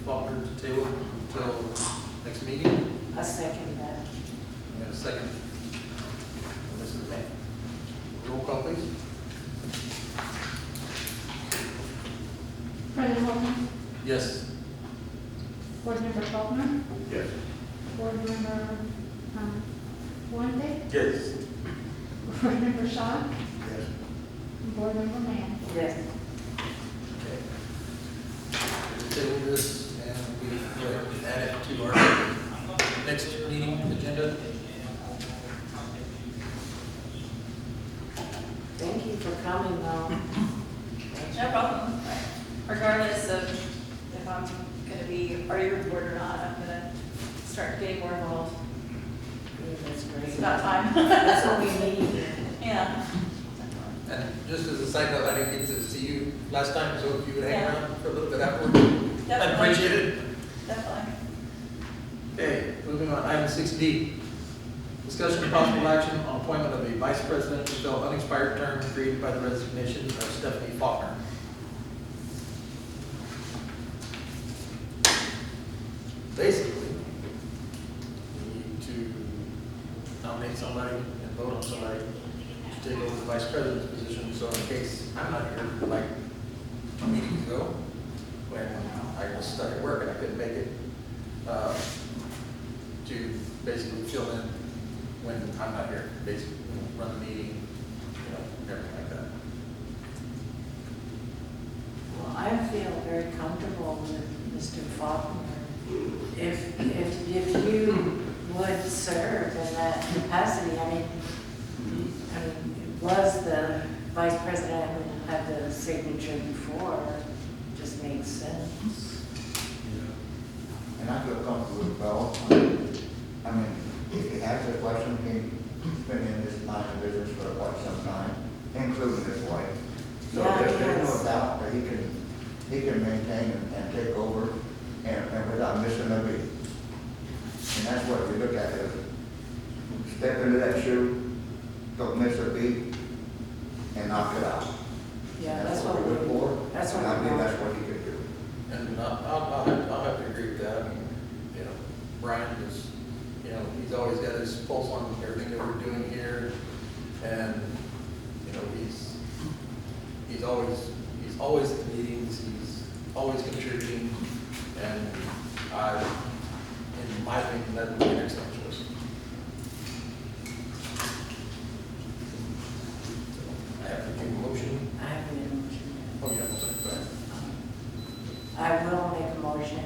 Faulkner to table until next meeting. I second that. We have a second. Mrs. May. Roll call, please. President Holman, Yes. Board Member Faulkner, Yes. Board Member Fuente, Yes. Board Member Shaw, Yes. and Board Member Mann. Yes. Okay. We'll table this and we go ahead and add it to our next meeting agenda. Thank you for coming, though. No problem. Regardless of if I'm gonna be party report or not, I'm gonna start getting more involved. Yeah, that's It's great. about time. That's what we need. Yeah. And just as a side note, I didn't get to see you last time, so if you would hang Yeah. around for a little bit afterward, I Definitely. appreciate it. Definitely. Okay, moving on, item 6D. Discussion and possible action on appointment of a vice president to fill unexpired term created by the resignation of Stephanie Faulkner. Basically, we need to nominate somebody and vote on somebody to take over the vice president's position, so in case I'm not here, like a meeting ago, when I was stuck at work and I couldn't make it, to basically fill in when I'm not here, basically, run the meeting, everything like that. Well, I feel very comfortable with Mr. Faulkner. If you would serve in that capacity, I mean, it was the vice president who had the signature before, just makes sense. And I feel comfortable with Bill. I mean, if he has a question, he's been in this line of business for quite some time, including his wife. So Yeah, there's yes. no doubt that he can maintain and take over and without missing a beat. And that's what we look at is step into that shoe, don't miss a beat, and knock it out. Yeah, And that's what we look for. that's what And I we believe want. that's what he could do. And I'll have to agree with that. I mean, Brian is, he's always got his pulse on everything that we're doing here. And, he's always at the meetings, he's always contributing. And in my opinion, that would be an excellent choice. So, I have to make a motion. I have made a motion. Oh, yeah, sorry, go ahead. I will make a motion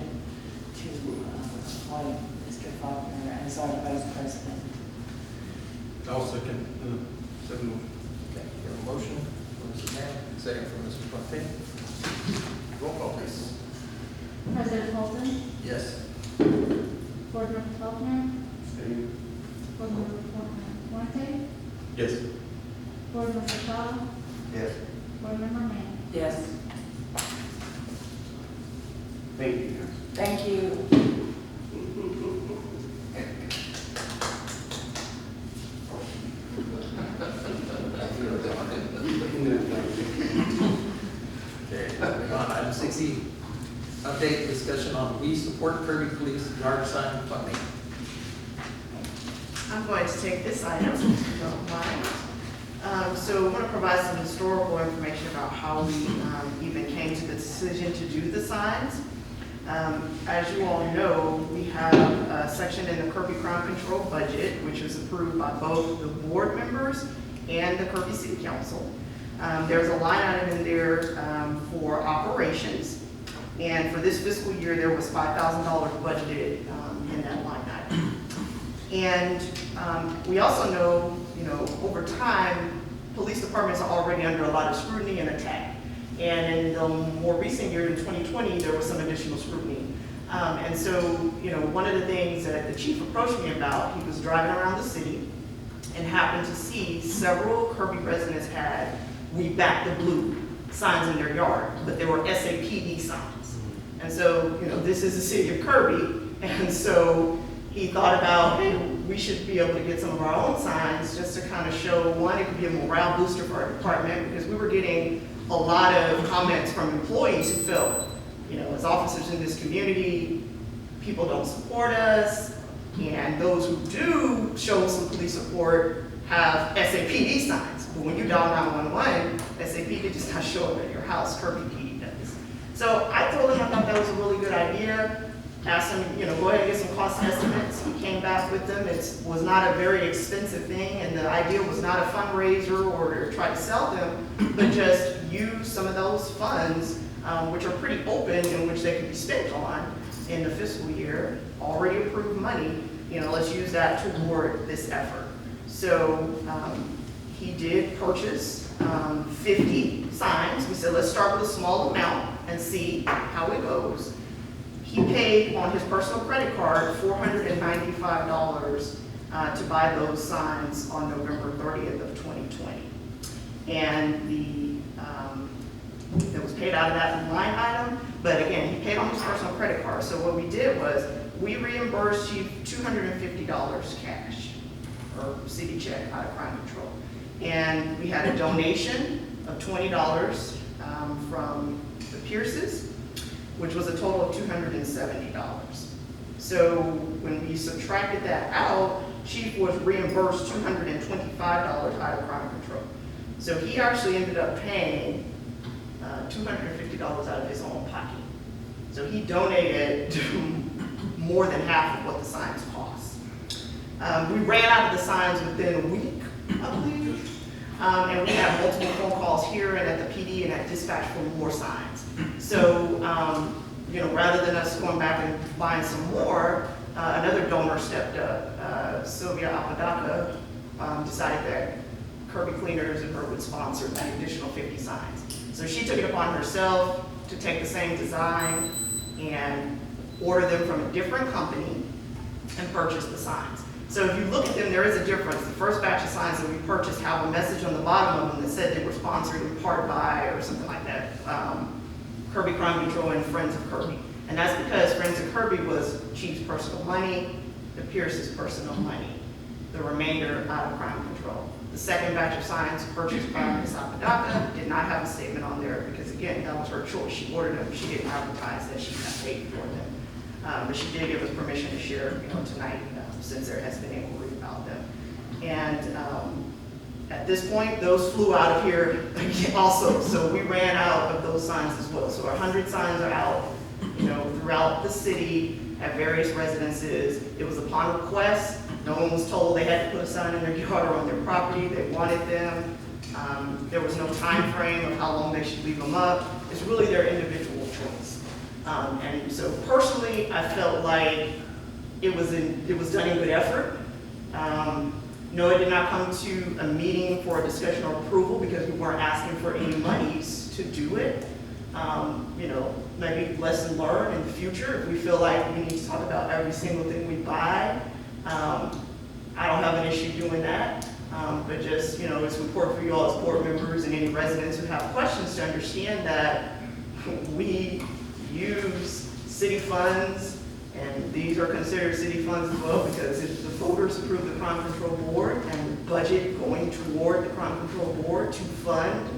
to appoint Mr. Faulkner as our vice president. I'll second. Okay, we have a motion from Mrs. Mann, second from Mr. Fontaine. Roll call, please. President Holman, Yes. Board Member Faulkner, Board Member Fuente, Yes. Board Member Shaw, Yes. Board Member Mann. Yes. Thank you. Thank you. Okay, moving on, item 6E. Update discussion on we support Kirby Police yard sign funding. I'm going to take this item, if you don't mind. So I want to provide some historical information about how we even came to the decision to do the signs. As you all know, we have a section in the Kirby Crime Control budget, which was approved by both the board members and the Kirby City Council. There's a line item in there for operations. And for this fiscal year, there was $5,000 budgeted in that line item. And we also know, over time, police departments are already under a lot of scrutiny and attack. And in the more recent year, in 2020, there was some additional scrutiny. And so, one of the things that the chief approached me about, he was driving around the city and happened to see several Kirby residents had "We Back the Blue" signs in their yard, but they were SAPD signs. And so, this is the city of Kirby, and so he thought about, hey, we should be able to get some of our own signs just to kind of show, one, it could be a morale booster for our department, because we were getting a lot of comments from employees who felt, as officers in this community, people don't support us, and those who do show some police support have SAPD signs. But when you dial 911, SAPD does not show up at your house, Kirby PD does. So I told him I thought that was a really good idea. Asked him, go ahead and get some cost estimates. He came back with them. It was not a very expensive thing, and the idea was not a fundraiser or to try to sell them, but just use some of those funds, which are pretty open and which they can be spent on in the fiscal year, already approved money. Let's use that toward this effort. So he did purchase 50 signs. We said, let's start with a small amount and see how it goes. He paid on his personal credit card $495 to buy those signs on November 30th of 2020. And it was paid out of that line item, but again, he paid on his personal credit card. So what we did was we reimbursed Chief $250 cash, or city check out of crime control. And we had a donation of $20 from the Pierces, which was a total of $270. So when we subtracted that out, Chief was reimbursed $225 out of crime control. So he actually ended up paying $250 out of his own pocket. So he donated more than half of what the signs cost. We ran out of the signs within a week, I believe. And we had multiple phone calls here and at the PD and at dispatch for more signs. So, rather than us going back and buying some more, another donor stepped up. Sylvia Apodaca decided that Kirby Cleaners and her would sponsor an additional 50 signs. So she took it upon herself to take the same design and order them from a different company and purchase the signs. So if you look at them, there is a difference. The first batch of signs that we purchased have a message on the bottom of them that said they were sponsored in part by, or something like that, Kirby Crime Control and Friends of Kirby. And that's because Friends of Kirby was Chief's personal money, the Pierce's personal money, the remainder out of crime control. The second batch of signs purchased by Ms. Apodaca did not have a statement on there because, again, that was her choice. She ordered them. She didn't advertise that she had paid for them. But she did give us permission to share, tonight, since there has been inquiry about them. And at this point, those flew out of here also. So we ran out of those signs as well. So 100 signs are out, throughout the city at various residences. It was upon request. No one was told they had to put a sign in their yard or on their property. They wanted them. There was no time frame of how long they should leave them up. It's really their individual choice. And so personally, I felt like it was done in good effort. No, it did not come to a meeting for a discussion or approval because we weren't asking for any monies to do it. Maybe lesson learned in the future. If we feel like we need to talk about every single thing we buy, I don't have an issue doing that. But just, it's important for you all as board members and any residents who have questions to understand that we use city funds, and these are considered city funds as well because if the voters approve the crime control board and the budget going toward the crime control board to fund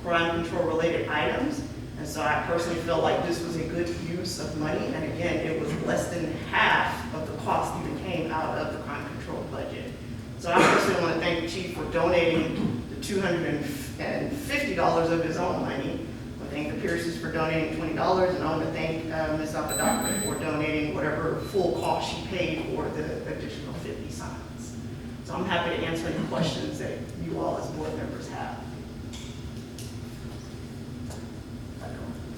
crime control related items. And so I personally felt like this was a good use of money. And again, it was less than half of the cost even came out of the crime control budget. So I personally want to thank the chief for donating the $250 of his own money. I thank the Pierces for donating $20, and I want to thank Ms. Apodaca for donating whatever full cost she paid for the additional 50 signs. So I'm happy to answer any questions that you all as board members have.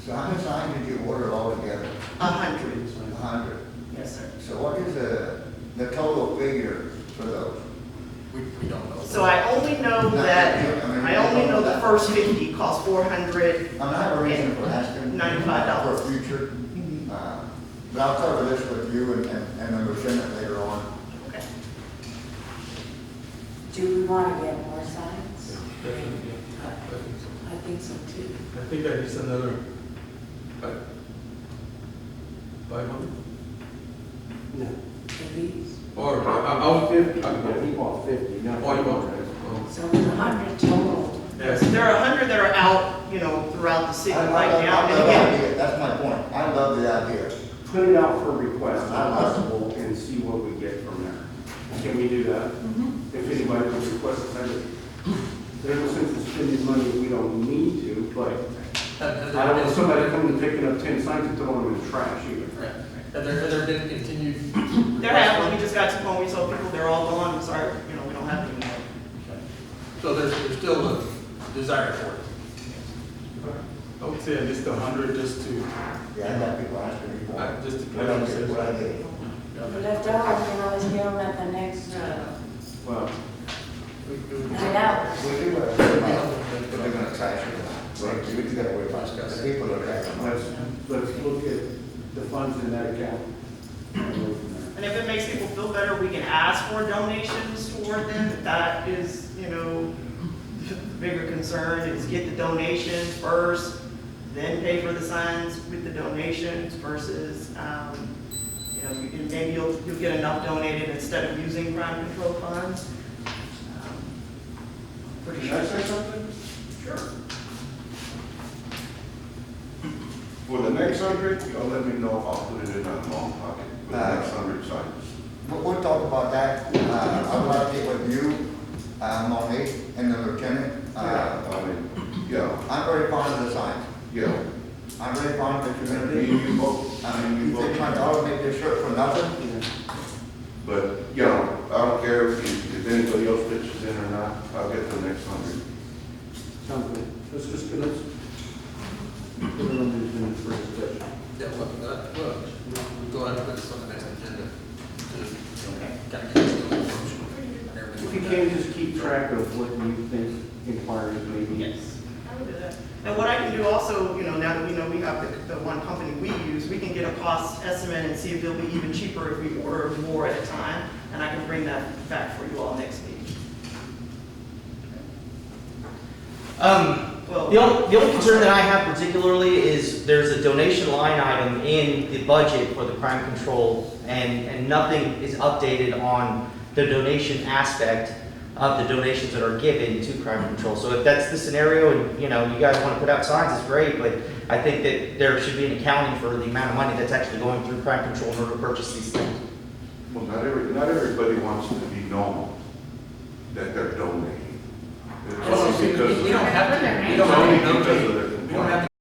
So how many signs did you order altogether? 100. 100. Yes, sir. So what is the total figure for those? We don't know. So I only know that, I only know the first 50 cost $400. I have a reason for asking. $95. For future. But I'll cover this with you and the lieutenant later on. Okay. Do we want to get more signs? Definitely. I think so too. I think that is another 500. No, At least. Or I was 50. he bought 50, not Oh, you bought 500. So there's 100 total. Yes. There are 100 that are out, throughout the city I right now. love And again, idea. That's my point. I love love the idea. Put it out for request, not possible, and see what we get from there. Can we do that? If anybody would request it, there's no sense in spending money if we don't need to, but I don't want somebody coming and picking up 10 signs and throwing them in the trash either. Right. Have there been continued? There have, we just got to the point where we told people they're all gone, sorry, you know, we don't have any more. So there's still a desire for it. I would say at least 100 just to, Yeah, I got people asking me for it. just to What I get, what I get. If left over, you can always get them at the next, Well, night out. We do, but they're gonna trash it. Right, we do gotta worry about the people that are trashing. let's look at the funds in that account. And go from there. And if it makes people feel better, we can ask for donations toward them. If that is, you know, the bigger concern is get the donations first, then pay for the signs with the donations versus, you know, maybe you'll get enough donated instead of using crime control funds. Pretty Can I sure. say something? Sure. For the next 100, y'all let me know if I'll put it in my long pocket for the next 100 signs. We'll talk about that. I would like to get with you, Monique, and the lieutenant. I mean, yeah, I'm very fond of the signs. yeah. I'm very fond of the Me community. and you both, I mean, you think my daughter make this shirt for nothing? but, you know, I don't care if anybody else pitches in or not, I'll get the next 100. Sounds good. Let's just, let's put it on the agenda for discussion. Yeah, we'll go ahead and put this on the next agenda. Kind of get this going. If you can, just keep track of what you think inquiries may be. Yes, I will do that. And what I can do also, you know, now that we know we have the one company we use, we can get a cost estimate and see if it'll be even cheaper if we order more at a time. And I can bring that back for you all next meeting. Well, The only concern that I have particularly is there's a donation line item in the budget for the crime control, and nothing is updated on the donation aspect of the donations that are given to crime control. So if that's the scenario and, you know, you guys want to put out signs, it's great, but I think that there should be an accounting for the amount of money that's actually going through crime control in order to purchase these things. Well, not everybody wants to be known that they're donating. It's Well, only because of we don't have to, we It's don't have only to because of notate, their we don't have to